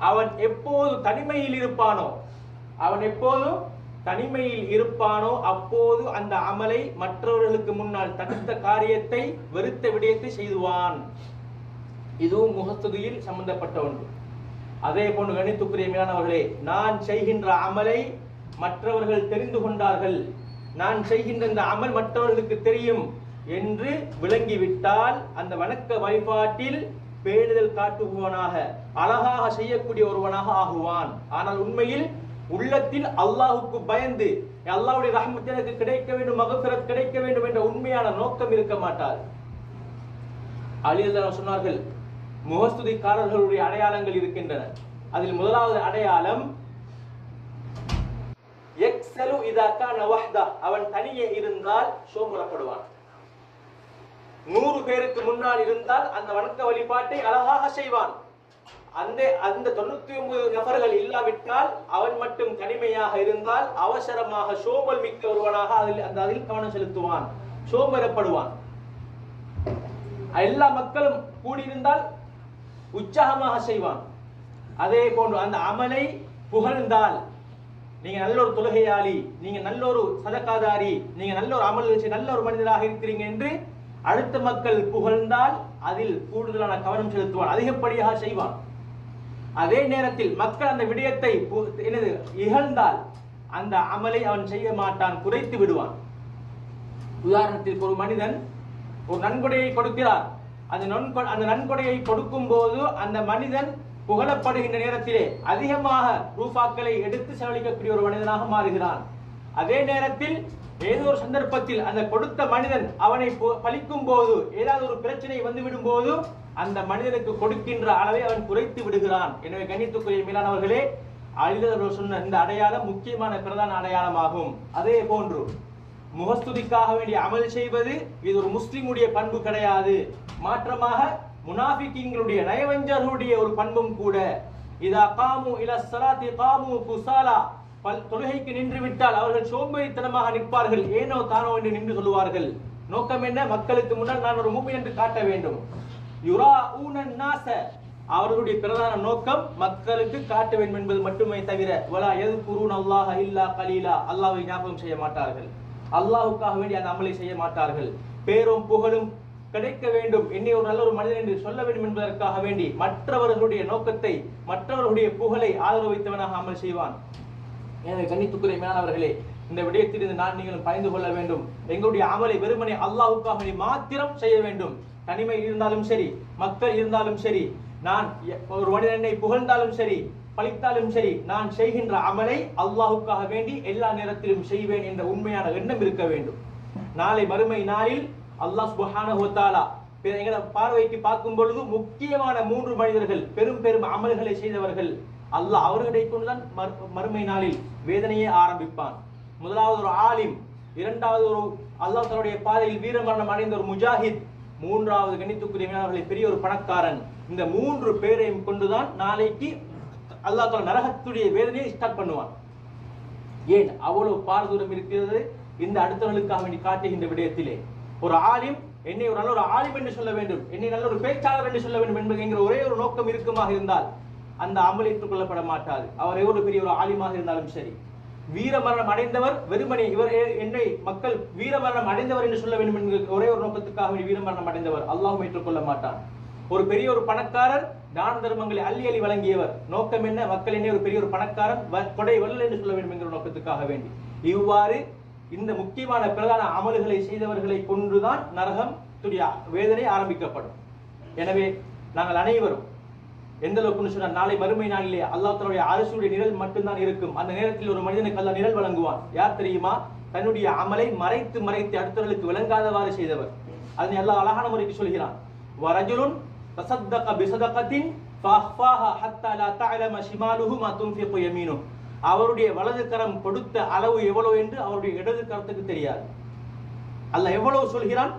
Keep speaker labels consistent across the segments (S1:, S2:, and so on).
S1: அவன் எப்போது தனிமையில் இருப்பானோ அப்போது அந்த அமலை மற்றவர்களுக்கு முன்னால் தடுத்த காரியத்தை வெறுத்த விடயத்தை செய்துவான். இதுவும் முகஸ்துதியில் சம்பந்தப்பட்ட ஒன்று. அதே போன்று கணித்துக்குரிய மேலானவர்களே, நான் செய்கின்ற அமலை மற்றவர்கள் தெரிந்து கொண்டார்கள், நான் செய்கின்ற இந்த அமல் மற்றவர்களுக்கு தெரியும் என்று விளங்கிவிட்டால் அந்த வணக்க வழிபாட்டில் பேணுதல் காட்டுபவனாக அழகாக செய்யக்கூடிய ஒருவனாக ஆகுவான். ஆனால் உண்மையில் உள்ளத்தில் அல்லாஹுக்கு பயந்து அல்லாஹ்வுடைய ரஹ்மத் எனக்கு கிடைக்க வேண்டும், மக்ஃபிரத் கிடைக்க வேண்டும் என்ற உண்மையான நோக்கம் இருக்க மாட்டார். அலி ரலியல்லாஹு அன்ஹு சொன்னார்கள், முகஸ்துதிக்காரர்களுடைய அடையாளங்கள் இருக்கின்றன. அதில் முதலாவது அடையாளம் யக்ஸலு இதா கான வஹ்தா, அவன் தனியே இருந்தால் சோம்புறப்படுவான். 100 பேருக்கு முன்னால் இருந்தால் அந்த வணக்க வழிபாட்டை அழகாக செய்வான். அந்த 99 நபர்கள் இல்லாவிட்டால் அவன் மட்டும் தனிமையாக இருந்தால் அவசரமாக சோம்பல் மிக்க ஒருவனாக அதில் கவனம் செலுத்துவான், சோம்பரப்படுவான். எல்லா மக்களும் கூடியிருந்தால் உற்சாகமாக செய்வான். அதே போன்று அந்த அமலை புகழ்ந்தால், நீங்க நல்ல ஒரு தொழுகையாளி, நீங்க நல்ல ஒரு சதகாதாரி, நீங்க நல்ல ஒரு அமல் நல்ல ஒரு மனிதராக இருக்கிறீங்க என்று அடுத்த மக்கள் புகழ்ந்தால் அதில் கூடுதலான கவனம் செலுத்துவான், அதிகப்படியாக செய்வான். அதே நேரத்தில் மக்கள் அந்த விடயத்தை இகழ்ந்தால் அந்த அமலை அவன் செய்ய மாட்டான், குறைத்து விடுவான். உதாரணத்திற்கு ஒரு மனிதன் ஒரு நன்கொடையை கொடுக்கிறார். அந்த நன்கொடையை கொடுக்கும் போது அந்த மனிதன் புகழப்படுகின்ற நேரத்திலே அதிகமாக ரூபாக்களை எடுத்து செலவழிக்கக்கூடிய ஒரு மனிதனாக மாறுகிறான். அதே நேரத்தில் ஏதோ ஒரு சந்தர்ப்பத்தில் அந்த கொடுத்த மனிதன் அவனை பழிக்கும் போது, ஏதாவது ஒரு பிரச்சனை வந்துவிடும் போது அந்த மனிதனுக்கு கொடுக்கின்ற அளவை அவன் குறைத்து விடுகிறான். எனவே கண்ணியத்துக்குரிய மேலானவர்களே, அலிரலியல்லாஹு சொன்ன இந்த அடையாளம் முக்கியமான பிரதான அடையாளமாகும். அதே போன்று முகஸ்துதிக்காக வேண்டிய அமல் செய்வது இது ஒரு முஸ்லிமுடைய பண்பு கிடையாது. மாற்றமாக முனாஃபிகீன்களுடைய நயவஞ்சர்களுடைய ஒரு பண்பும் கூட. இதா காமு இலா ஸலாத்தி காமு குஸாலா, தொழுகைக்கு நின்று விட்டால் அவர்கள் சோம்பேறித்தனமாக நிற்பார்கள், ஏனோ தானோ என்று நின்று சொல்லுவார்கள். நோக்கம் என்ன? மக்களுக்கு முன்னால் நான் ஒரு முஃமின் என்று காட்ட வேண்டும். யுராஊனன் நாஸ, அவர்களுடைய பிரதான நோக்கம் மக்களுக்கு காட்ட வேண்டும் என்பது மட்டுமே தவிர வலா யذ்குரூன அல்லாஹ இல்லா கலீலா, அல்லாஹ்வை ஞாபகம் செய்ய மாட்டார்கள், அல்லாஹ்வுக்காக வேண்டி அந்த அமலை செய்ய மாட்டார்கள். பேரும் புகழும் கிடைக்க வேண்டும், என்னை ஒரு நல்ல ஒரு மனிதன் என்று சொல்ல வேண்டும் என்பதற்காக வேண்டி மற்றவர்களுடைய நோக்கத்தை, மற்றவர்களுடைய புகழை ஆதரவு வைத்தவனாக அமல் செய்வான். எனவே கண்ணியத்துக்குரிய மேலானவர்களே, இந்த விடயத்திலிருந்து நான் நீங்களும் பயந்து கொள்ள வேண்டும். எங்களுடைய அமலை வெறுமனே அல்லாஹ்வுக்காக மாத்திரம் செய்ய வேண்டும். தனிமை இருந்தாலும் சரி, மக்கள் இருந்தாலும் சரி, நான் ஒரு மனிதனை புகழ்ந்தாலும் சரி, பழித்தாலும் சரி, நான் செய்கின்ற அமலை அல்லாஹ்வுக்காக வேண்டி எல்லா நேரத்திலும் செய்வேன் என்ற உண்மையான எண்ணம் இருக்க வேண்டும். நாளை மறுமை நாளில் அல்லாஹ் சுப்ஹானஹு வ தஆலா எங்களை பார்வைக்கு பார்க்கும் பொழுது முக்கியமான 3 மனிதர்கள், பெரும் பெரும் அமல்களை செய்தவர்கள், அல்லாஹ் அவர்களை கொண்டுதான் மறுமை நாளில் வேதனையே ஆரம்பிப்பான். முதலாவது ஒரு ஆலிம், இரண்டாவது ஒரு அல்லாஹ் தன்னுடைய பாதையில் வீரமரணம் அடைந்த ஒரு முஜாஹித், மூன்றாவது கணித்துக்குரிய பெரிய ஒரு பணக்காரன். இந்த 3 பேரையும் கொண்டுதான் நாளைக்கு அல்லாஹ் தஆலா நரகத்துடைய வேதனையை ஸ்டார்ட் பண்ணுவான். ஏன் அவ்வளவு பாரதூரம் இருக்கிறது இந்த அடுத்தவர்களுக்காக வேண்டி காட்டுகின்ற விடயத்திலே. ஒரு ஆலிம் என்னை ஒரு நல்ல ஒரு ஆலிம் என்று சொல்ல வேண்டும், என்னை நல்ல ஒரு பேச்சாளர் என்று சொல்ல வேண்டும் என்கிற ஒரே ஒரு நோக்கம் இருக்குமாக இருந்தால் அந்த அமல் ஏற்றுக்கொள்ளப்பட மாட்டாது. அவர் எவ்வளவு பெரிய ஒரு ஆலிமாக இருந்தாலும் சரி. வீரமரணம் அடைந்தவர் வெறுமனே இவர் என்னை மக்கள் வீரமரணம் அடைந்தவர் என்று சொல்ல வேண்டும் என்கிற ஒரே ஒரு நோக்கத்துக்காக வீரமரணம் அடைந்தவர் அல்லாஹ்வும் ஏற்றுக்கொள்ள மாட்டான். ஒரு பெரிய ஒரு பணக்காரர் தான தர்மங்களை அள்ளி அள்ளி வழங்கியவர், நோக்கம் என்ன? மக்கள் என்னை ஒரு பெரிய ஒரு பணக்காரன், கொடை வள்ளல் என்று சொல்ல வேண்டும் என்கிற நோக்கத்துக்காக வேண்டி. இவ்வாறு இந்த முக்கியமான பிரதான அமல்களை செய்தவர்களை கொண்டுதான் நரகம் வேதனை ஆரம்பிக்கப்படும். எனவே நாங்கள் அனைவரும் எந்த அளவுக்கு சொன்னால், நாளை மறுமை நாளிலே அல்லாஹ் தன்னுடைய அரசுடைய நிழல் மட்டும்தான் இருக்கும். அந்த நேரத்தில் ஒரு மனிதனுக்கு அல்லாஹ் நிழல் வழங்குவான். யார் தெரியுமா? தன்னுடைய அமலை மறைத்து மறைத்து அடுத்தவர்களுக்கு விளங்காதவாறு செய்தவர். அதனை அல்லாஹ் அழகான முறைக்கு சொல்கிறான், வரஜுலுன் தஸத்தக பிஸதகத்தின் ஃபஅஃபாஹா ஹத்தா லா தஅலம ஷிமாலுஹு மா துன்ஃபிகு யமீனுஹு, அவருடைய வலது கரம் கொடுத்த அளவு எவ்வளவு என்று அவருடைய இடது கரத்துக்கு தெரியாது. அல்லாஹ் எவ்வளவு சொல்கிறான்?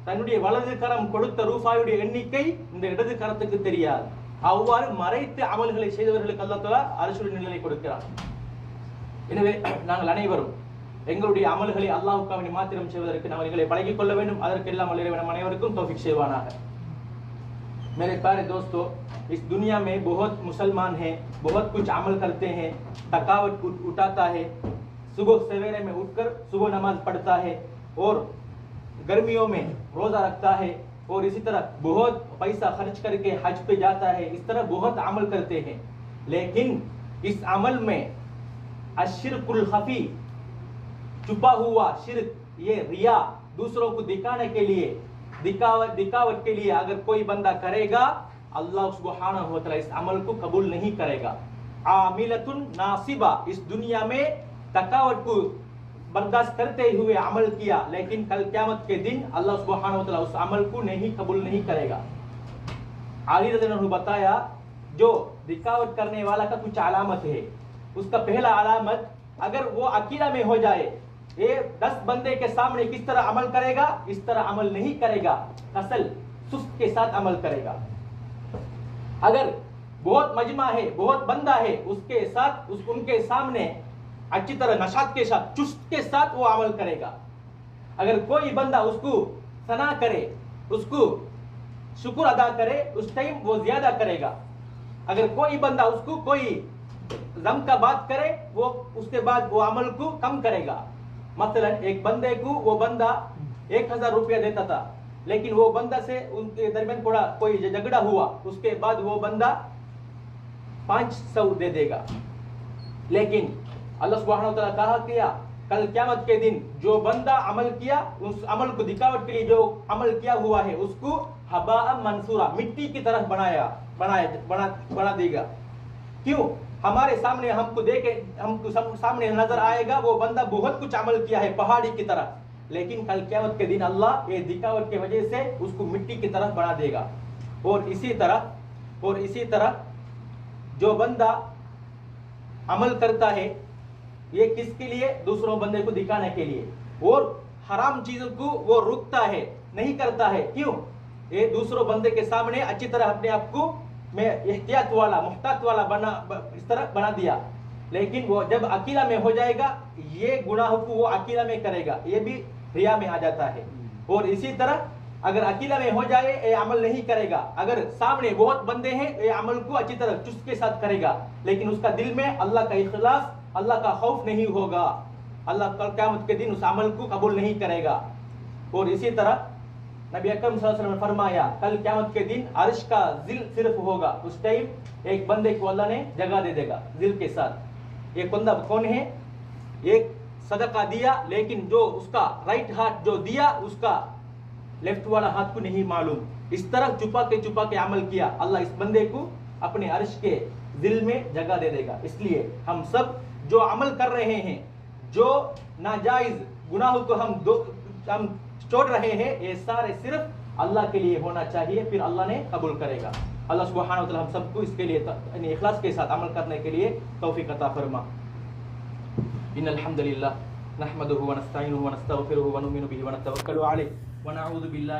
S1: தன்னுடைய வலது கரம் கொடுத்த ரூபாயுடைய எண்ணிக்கை இந்த இடது கரத்துக்கு தெரியாது. அவ்வாறு மறைத்து அமல்களை செய்தவர்களுக்கு அல்லாஹ் தஆலா அரசுடைய நிழலை கொடுக்கிறான். எனவே நாங்கள் அனைவரும் எங்களுடைய அமல்களை அல்லாஹ்வுக்காக மாத்திரம் செய்வதற்கு நாம் எங்களை பழகிக் கொள்ள வேண்டும். அதற்கெல்லாம் இறைவன் அனைவருக்கும் தௌஃபீக் செய்வானாக. मेरे प्यारे दोस्तों, इस दुनिया में बहुत मुसलमान हैं, बहुत कुछ अमल करते हैं, थकावट उठाता है, सुबह सवेरे में उठकर सुबह नमाज पढ़ता है और गर्मियों में रोज़ा रखता है और इसी तरह बहुत पैसा खर्च करके हज पे जाता है। इस तरह बहुत अमल करते हैं, लेकिन इस अमल में अशिरकुल खफी, छुपा हुआ शिरक, ये रिया, दूसरों को दिखाने के लिए, दिखावट के लिए अगर कोई बंदा करेगा, अल्लाह सुब्हानहु व तआला इस अमल को कबूल नहीं करेगा। आमिलतुन नासिबा, इस दुनिया में थकावट को बर्दाश्त करते हुए अमल किया, लेकिन कल क़यामत के दिन अल्लाह सुब्हानहु व तआला उस अमल को कबूल नहीं करेगा। अली रज़ियल्लाहु अन्हु बताया, जो दिखावट करने वाला का कुछ अलामत है। उसका पहला अलामत, अगर वो अकेला में हो जाए, ये 10 बंदे के सामने किस तरह अमल करेगा, इस तरह अमल नहीं करेगा, असल सुस्त के साथ अमल करेगा। अगर बहुत मजमा है, बहुत बंदा है, उसके साथ उनके सामने अच्छी तरह नशात के साथ, चुस्त के साथ वो अमल करेगा। अगर कोई बंदा उसको सना करे, उसको शुक्र अदा करे, उस टाइम वो ज्यादा करेगा। अगर कोई बंदा उसको कोई गम का बात करे, वो उसके बाद वो अमल को कम करेगा। मसलन एक बंदे को वो बंदा 1000 रुपया देता था, लेकिन वो बंदा से उनके दरमियान थोड़ा कोई झगड़ा हुआ, उसके बाद वो बंदा 500 दे देगा। लेकिन अल्लाह सुब्हानहु व तआला कहा किया, कल क़यामत के दिन जो बंदा अमल किया, उस अमल को दिखावट के लिए जो अमल किया हुआ है, उसको हबा मंसूरा, मिट्टी की तरह बना देगा। क्यों? हमारे सामने हमको सामने नजर आएगा वो बंदा बहुत कुछ अमल किया है पहाड़ी की तरह, लेकिन कल क़यामत के दिन अल्लाह ये दिखावट की वजह से उसको मिट्टी की तरह बना देगा। और इसी तरह जो बंदा अमल करता है, ये किसके लिए? दूसरों बंदे को दिखाने के लिए। और हराम चीजों को वो रुकता है, नहीं करता है। क्यों? ये दूसरों बंदे के सामने अच्छी तरह अपने आप को में एहतियात वाला, मुहतात वाला इस तरह बना दिया, लेकिन वो जब अकेला में हो जाएगा, ये गुनाह को वो अकेला में करेगा, ये भी रिया में आ जाता है। और इसी तरह अगर अकेला में हो जाए, ये अमल नहीं करेगा। अगर सामने बहुत बंदे हैं, ये अमल को अच्छी तरह चुस्त के साथ करेगा, लेकिन उसका दिल में अल्लाह का इखलास, अल्लाह का खौफ नहीं होगा, अल्लाह कल क़यामत के दिन उस अमल को कबूल नहीं करेगा। और इसी तरह नबी अकरम सल्लल्लाहु अलैहि वसल्लम ने फरमाया, कल क़यामत के दिन अर्श का जिल सिर्फ होगा, उस टाइम एक बंदे को अल्लाह ने जगह दे देगा जिल के साथ। एक बंदा कौन है? एक सदका दिया, लेकिन जो उसका राइट हाथ जो दिया, उसका लेफ्ट वाला हाथ को नहीं मालूम। इस तरह छुपा के अमल किया, अल्लाह इस बंदे को अपने अर्श के दिल में जगह दे देगा। इसलिए हम सब जो अमल कर रहे हैं, जो नाजायज गुनाहों को हम छोड़ रहे हैं, ये सारे सिर्फ अल्लाह के लिए होना चाहिए, फिर अल्लाह ने कबूल करेगा। अल्लाह सुब्हानहु व तआला हम सबको इसके लिए इखलास के साथ अमल करने के लिए तौफीक अता फरमा। इन्नल हम्दुलिल्लाह नहमदुहु व नस्तईनुहु व नस्तगफिरुहु व नुमिनु बिही व नतवक्कलु अलैहि व नऊज़ु बिल्लाहि